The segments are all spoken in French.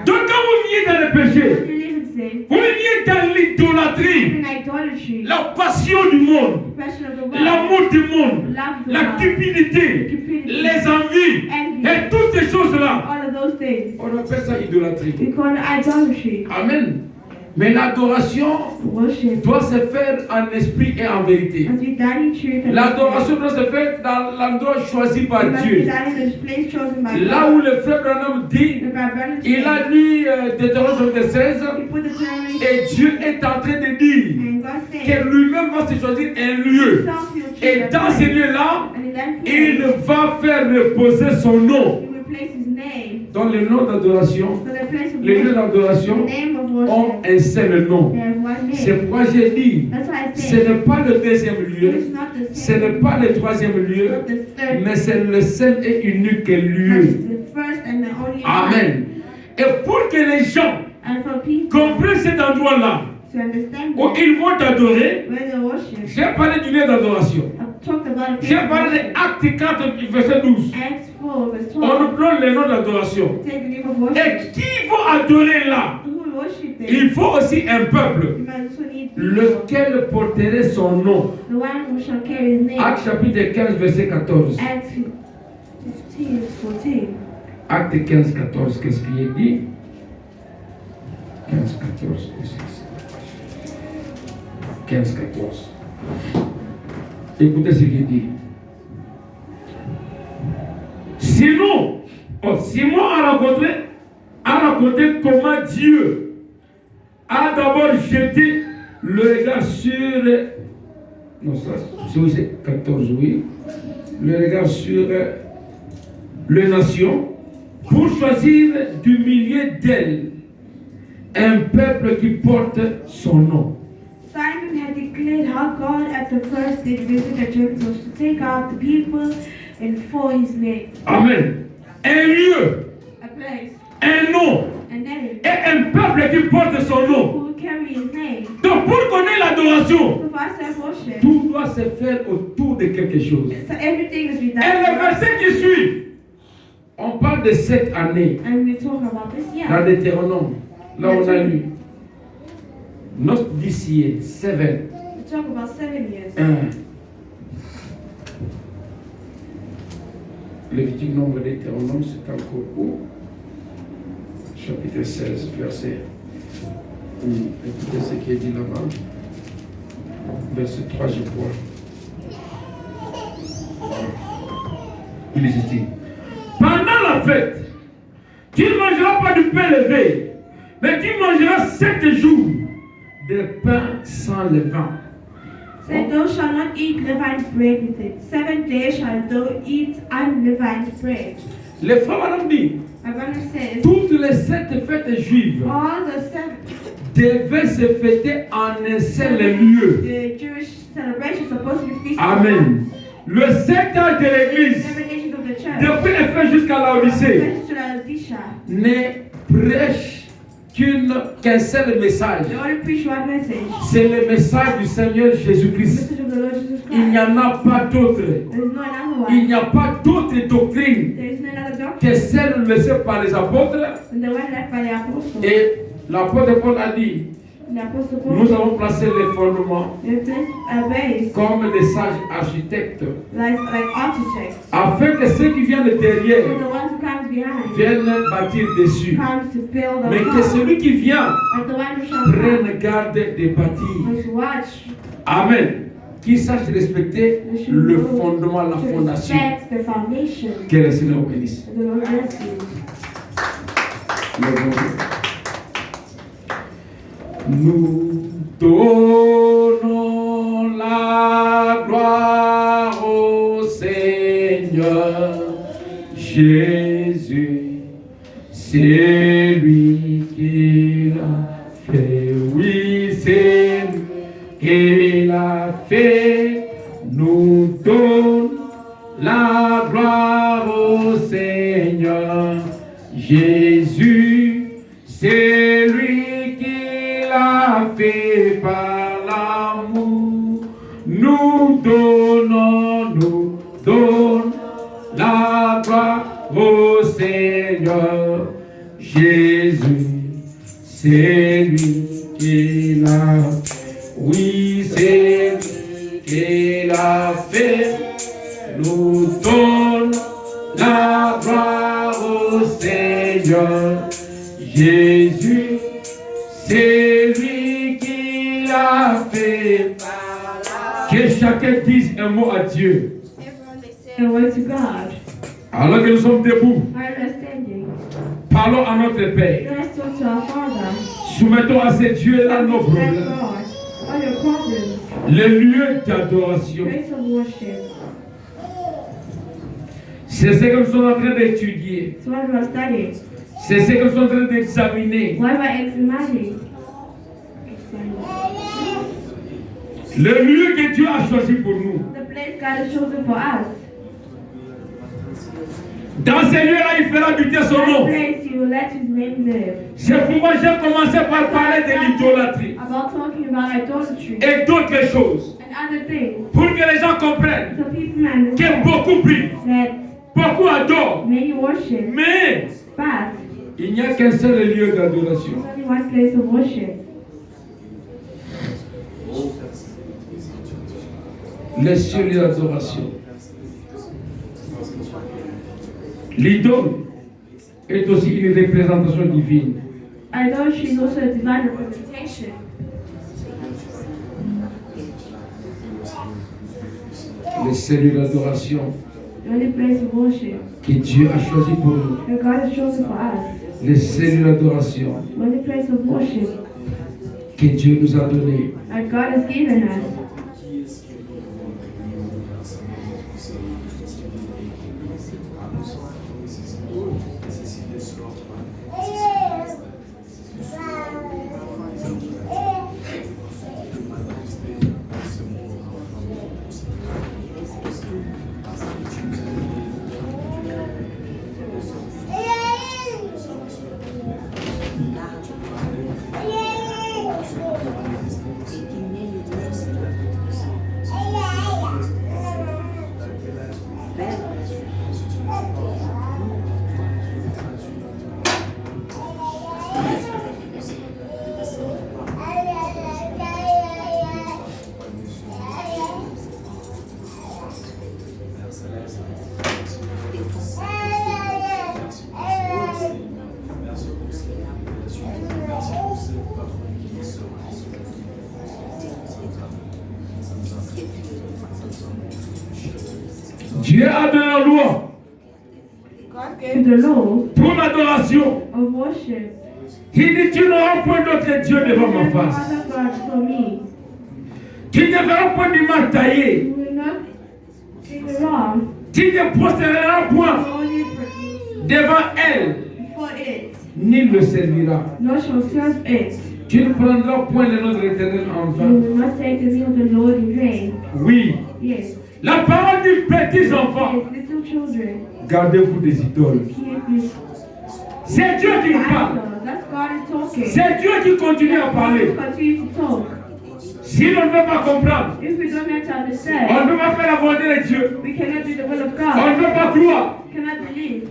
Donc quand vous vivez dans le péché, vous vivez dans l'idolâtrie, la passion du monde, l'amour du monde, la cupidité, les envies, et toutes ces choses-là. On appelle ça idolâtrie. Amen. Mais l'adoration doit se faire en esprit et en vérité. L'adoration doit se faire dans l'endroit choisi par Dieu. Là où le frère Branham dit, il a lu Deutéronome 16, et Dieu est en train de dire que lui-même va se choisir un lieu. Et dans ce lieu-là, il va faire reposer son nom. Dans le nom d'adoration, les lieux d'adoration ont un seul nom. C'est pourquoi j'ai dit, ce n'est pas le deuxième lieu, ce n'est pas le troisième lieu, mais c'est le seul et unique lieu. Amen. Et pour que les gens comprennent cet endroit-là, où ils vont adorer, j'ai parlé du lieu d'adoration. J'ai parlé de Actes 4, verset 12. On nous prend le nom d'adoration. Et qui vont adorer là? Il faut aussi un peuple, lequel porterait son nom. Actes chapitre 15, verset 14. Acte 15, 14, qu'est-ce qu'il est dit? 15, 14, 15, 14. Écoutez ce qu'il dit. Simon a raconté comment Dieu a d'abord jeté le regard sur... Non, ça, c'est 14, oui. Le regard sur les nations pour choisir du milieu d'elles un peuple qui porte son nom. Simon had declared how God at the first did visit the Gentiles to take out the people and for his name. Amen. Un lieu, a place, un nom, a name, et un peuple qui porte son nom. who will carry his name. Donc pour connaître l'adoration, So for us to worship, tout doit se faire autour de quelque chose. so everything is Et done. le verset qui suit, on parle de cette année And we talk about this dans year. Deutéronome. Là on a lu. Not this year, 7. We talk about 7 years. 1. Lévitique nombre de Deutéronome, c'est encore où? Chapitre 16, verset. Écoutez ce qui est dit là-bas. Verset 3, je crois. Il est dit. Pendant la fête, tu ne mangeras pas du pain levé, mais tu mangeras 7 jours de pain sans levain. Say, thou shalt not eat leavened bread with it. 7 days shalt thou eat unleavened bread. Le frère Madame dit, My brother says, toutes les 7 fêtes juives all the 7 devaient se fêter en un seul lieu. the Jewish celebrations are supposed to be feasted. Amen. Le secteur de l'église, 7 nations of the church. depuis les fêtes jusqu'à la Odyssée, Message to Laodicea. ne prêche qu'un seul message. They only preach one message. C'est le message du Seigneur Jésus-Christ. Message of the Lord Jesus Il n'y Christ. en a pas d'autre. There is no another Il one. n'y a pas d'autre doctrine There is no another que doctrine celle laissée par les apôtres. than the one left by the apostles. Et l'apôtre Paul a dit, The apostle Paul, nous avons placé les fondements they placed a base comme des sages architectes, like architects. afin que ceux qui viennent So derrière the ones who comes behind viennent bâtir dessus. comes to build Mais on que top. celui qui vient But the one who shall come prenne garde de bâtir. must watch. Amen. Qui sache respecter They should le know fondement, la to fondation. respect the foundation. Que le Seigneur bénisse. The Lord bless you. Nous donnons la gloire au Seigneur Jésus, c'est lui qui l'a fait, oui, c'est lui qui l'a fait. Nous donnons la gloire au Seigneur Jésus, c'est lui qui l'a fait par l'amour. Nous donnons la gloire au Seigneur Jésus. c'est lui qui l'a. Oui, c'est lui qui l'a fait. Nous donne la gloire au Seigneur. Jésus, c'est lui qui l'a fait. Que chacun dise un mot à Dieu. A word to God. Alors que nous sommes debout, While we're standing, parlons à notre Père. let's talk to our Father. Soumettons à ces dieux-là nos Thank problèmes. God. All your problems. Les lieux d'adoration. Place of worship. C'est ce que nous sommes en train d'étudier. So while we're studying, C'est ce que nous sommes en train d'examiner. while we're examining, Le lieu que Dieu a choisi pour nous. the place God has chosen for us. Dans ces lieux-là, il fera habiter son That nom. place you will let His name live. C'est pourquoi j'ai commencé par parler de l'idolâtrie About talking about idolatry et d'autres choses. and other things. Pour que les gens comprennent So people understand que beaucoup prient, that beaucoup adorent. many worship, Mais but il n'y a qu'un seul lieu d'adoration. there's only one place of worship. Les seuls lieux d'adoration. L'idole est aussi une représentation divine. Idolatry is also a divine representation. Les seuls lieux d'adoration The only place of worship que Dieu a choisi pour nous. that God has chosen for us. Les seuls lieux d'adoration The only place of worship que Dieu nous a donné. that God has given us. Dieu a donné la loi God gave the law pour l'adoration. of worship. Il dit, tu n'auras point d'autre Dieu devant ma There's no face. other God for me. Tu ne verras point d'image taillée. You will not take the law Tu ne prosterneras point only devant elle, before it, ni le servira. nor shall serve it. Tu ne prendras point le nom de l'Éternel en You vain. will not take the name of the Lord in vain. Oui, Yes. la parole dit, petits enfants, Yes, little children, gardez-vous des idoles. keep this C'est Dieu qui nous parle. idol. That's God is talking. C'est Dieu qui continue à God parler. is continue to talk. Si l'on ne veut pas comprendre, If we don't have to on understand, ne peut pas faire la volonté de Dieu. we cannot do the will of On God. ne peut pas croire. We cannot believe.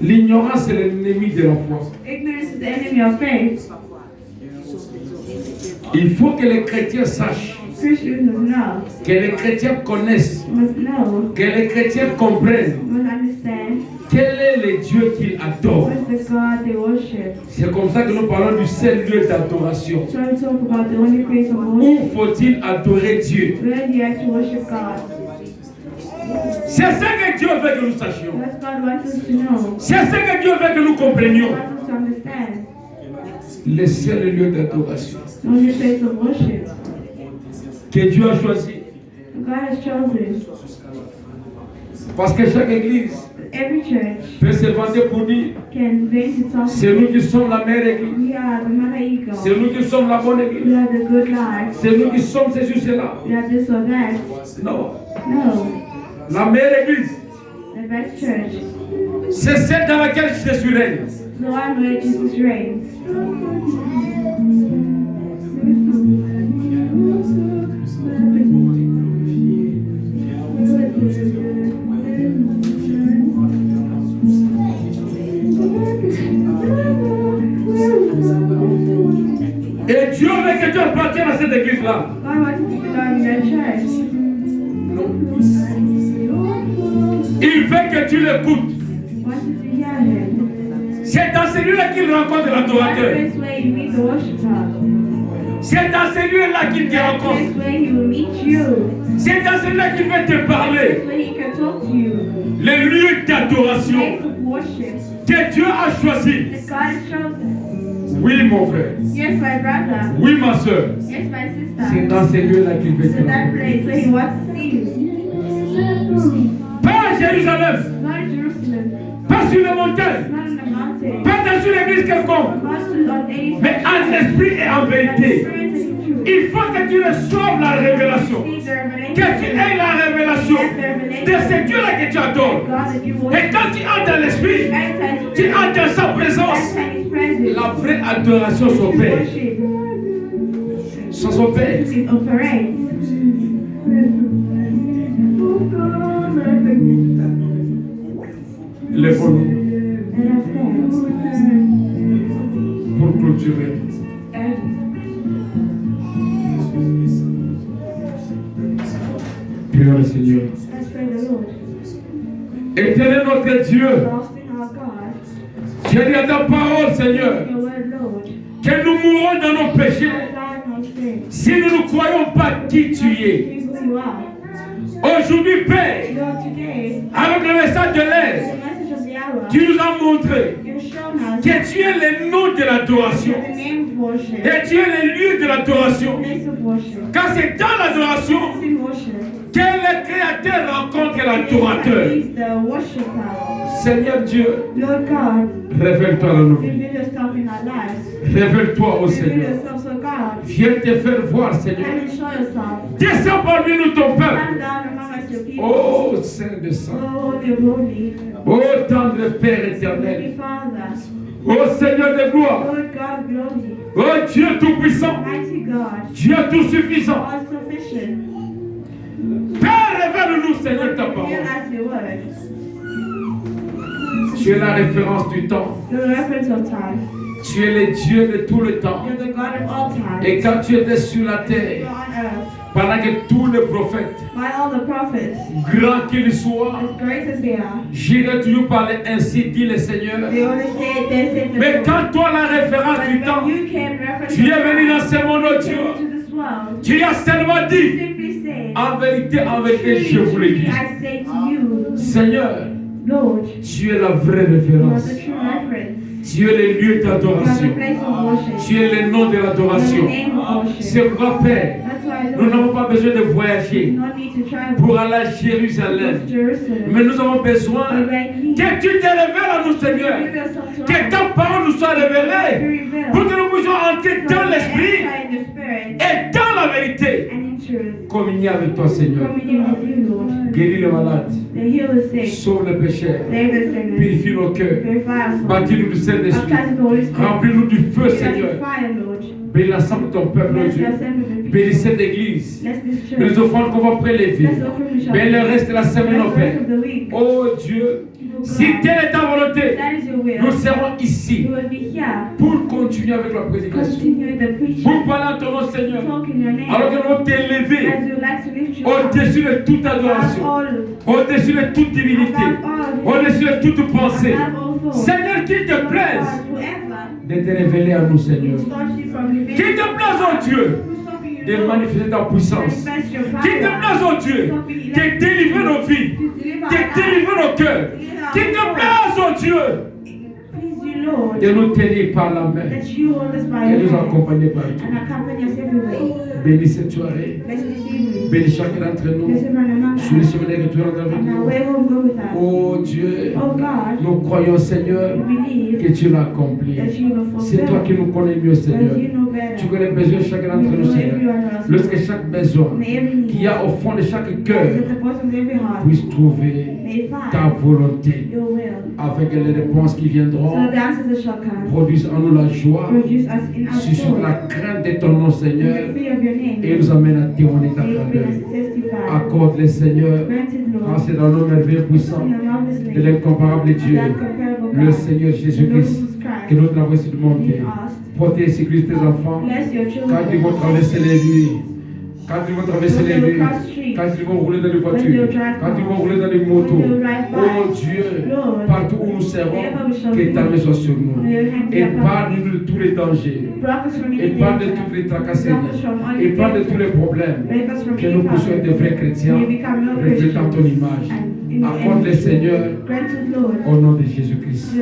L'ignorance est l'ennemi de la foi. Ignorance is the enemy of faith. Il faut que les chrétiens sachent, Christians must know. que les chrétiens connaissent, Must know. que les chrétiens comprennent Must understand. quel est le Dieu qu'ils adorent. What's the God they worship. C'est comme ça que nous parlons du seul lieu d'adoration. So we talk about the only place of Où worship. faut-il adorer Dieu? Where do you have to worship God? C'est ça que Dieu veut que nous sachions. That's God wants us to know. C'est ça que Dieu veut que nous He comprenions. wants us to understand. Le seul lieu d'adoration The only place of worship que Dieu a choisi. God has chosen. Parce que chaque église Every church peut se vanter pour dire, can vent to talk. c'est nous qui sommes la meilleure église. We are the mother eagle. C'est nous qui sommes la bonne We église. are the good life. C'est nous qui sommes ceci ou cela. We are this or that. Non. No. La meilleure église, The best church. c'est celle dans laquelle Jésus règne. The one where Jesus reigns. Et Dieu veut que tu appartiennes à cette église-là. God wants you to belong in that church. Il veut que tu l'écoutes. He wants you to hear him. C'est dans celui-là qu'il rencontre l'adorateur. That's the way you meet the worshiper. C'est dans celui-là qu'il te rencontre. That's the way he will meet you. C'est dans celui-là qu'il veut te parler. That's the way he can talk to you. Les lieux d'adoration Place of worship que Dieu a choisi. that God has chosen. Oui, mon frère. Yes, my brother. Oui, ma soeur. Yes, my C'est sister. dans ces lieux-là qu'il veut te So that rencontrer. place where he wants to see you. Pas à Jérusalem. Not in Jerusalem. Pas sur les montagnes. Not on the mountain. Pas dans une église quelconque. Not on any Mais en esprit et en vérité. spirit and truth. Il faut que tu reçoives la révélation. See the revelation. Que tu aies la révélation de ce Dieu-là que tu adores. God that you Et worship. quand tu entres dans l'esprit, Enter tu his entres dans sa présence. His presence. La vraie adoration s'opère. Worship. Ça s'opère. It operates. Lève-nous And our friends. pour clôturer. Prions le Seigneur. Let's pray the Lord. Éternel notre Dieu, Lasting our God. j'ai dit à ta parole, Seigneur, Your word, Lord. que nous mourons dans nos péchés God knows things. si nous ne croyons pas qui tu es. Who you are. Aujourd'hui, Père, Lord, today, avec le message de the l'air, message of the hour, tu nous as montré you've shown us que tu es le nom de l'adoration the name of worship, et tu es le lieu de l'adoration. place of worship, Car c'est dans l'adoration place in worship, que le Créateur rencontre l'adorateur. is the worshiper. Seigneur Dieu, Lord God, révèle-toi à nous. reveal yourself in our lives. Révèle-toi, ô Reveal Seigneur. yourself, so God. Viens te faire voir, Seigneur. Come and show yourself. Descends parmi nous ton peuple. Come down among us, your people. Ô Saint de Sang. Oh, the holy, Ô tendre Père éternel. holy Father, Ô Seigneur de gloire. Lord God, glory, Ô Dieu tout-puissant. mighty God, Dieu tout-suffisant. all sufficient. Père, révèle-nous, Seigneur, ta Reveal parole. us your word. Tu es la référence du temps. You're the reference of time. Tu es le Dieu de tout le temps. You're the God of all time. Et quand tu étais sur la You're terre, on earth. pendant que tous les prophètes, By all the prophets, grands qu'ils soient, as great as they are, j'irai toujours parler ainsi, dit le Seigneur. they only say this in the Mais book. quand toi, la référence du But temps, when you came reference tu es venu dans ce monde, oh to Dieu, this world, tu as seulement dit, simply say, en vérité, je vous le dis. I say to you, Seigneur, Lord, tu es la vraie you are référence. the true reference. Tu es le lieu You are the d'adoration. place of worship. Tu es le nom de You are the l'adoration. name of worship. C'est pourquoi, Père, That's why, nous Lord, n'avons pas besoin de voyager no need to travel pour aller à to Jérusalem. Jerusalem. Mais nous avons besoin But right here, que tu te révèles à nous, Seigneur. reveal yourself to Que us. ta parole nous soit Be révélée revealed. pour que nous puissions entrer So dans we l'esprit enter in the spirit et dans la vérité. and in truth. Communier avec toi, Seigneur. Communion with you, Lord. Guéris les malades. The heal the sick. Sauve les pécheurs. Save the sinners. Purifie nos cœurs. Purify our souls. Bâtis-nous du Saint-Esprit. Baptize the Holy Spirit. Remplis-nous du feu, Fill us with Seigneur. fire, Lord. Bénis l'ensemble de ton peuple, oh Bless Dieu. the assembly of the Bénis people. cette église. Bless this Bénis les church. offrandes qu'on va prélever. Bless the offering we shall Bénis le give. reste de la semaine, Bless oh the Père. rest of the week. Oh Dieu, Oh si God. telle est ta volonté, That is your will. nous serons ici You will be here. pour continuer avec la prédication. Continue the preaching. Pour parler en ton nom, Seigneur. Talk in your name. Alors que nous allons t'élever As you like to lift you up. au-dessus de toute Above adoration, all. au-dessus de toute divinité, Above all. au-dessus de toute pensée. Above all thoughts. Seigneur, qu'il te plaise God, whoever de te révéler à nous, Seigneur. stops you from revealing, Qu'il te plaise, oh Dieu, who's stopping you, de Lord, manifester ta puissance. manifest your Qu'il te power, plaise, oh Dieu, de délivrer nos vies, to deliver de our lives. délivrer nos cœurs. Qu'il te plaise, oh Dieu, Please you, Lord, de nous tenir par la main that you hold us by et your nous hand accompagner partout. and accompany us everywhere. Bénis cette soirée, Bless this evening. bénis chacun d'entre nous. Bless everyone among Sur le us. chemin des retours avec And our nous. way home, go with us. Oh Dieu, Oh God, nous croyons, Seigneur, we believe que tu l'as accompli. that you will C'est toi qui fulfill. nous connais mieux, Seigneur. That you know better. Tu connais le besoin de chacun You d'entre nous, know Seigneur. everyone else. Lorsque chaque besoin May every need qu'il y a au fond de chaque is cœur at the bottom of every heart. puisse trouver May ta find volonté, your will. afin que les réponses qui So viendront the answers that shall come produisent en nous la joie, produce us in our suscitent soul. la crainte de ton nom, And Seigneur, the fear of your name. et nous amènent à témoigner ta May you bring grandeur. us to testify. Accorde-les, Seigneur, Granted, car Lord, c'est dans nos merveilleux puissants in your marvelous de name, l'incomparable of Dieu, that comparable le God, Seigneur the Lord Jésus-Christ, Jesus Christ, que nous traversions du monde. Protège et sécurise tes enfants. Quand ils vont traverser les nuits. Quand ils vont traverser les nuits, quand ils vont rouler dans les voitures, quand ils vont rouler dans les motos, oh Dieu, partout où nous servons, que ta main soit sur nous. Épargne-nous de tous les dangers, épargne de toutes les tracasseries, épargne de tous les problèmes, que nous puissions être des vrais chrétiens, reflétant ton image. Accorde le Seigneur au nom de Jésus-Christ.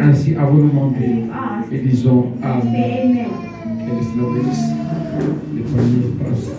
Ainsi avons-nous demandé et disons Amen. Que le Seigneur bénisse les premiers passes.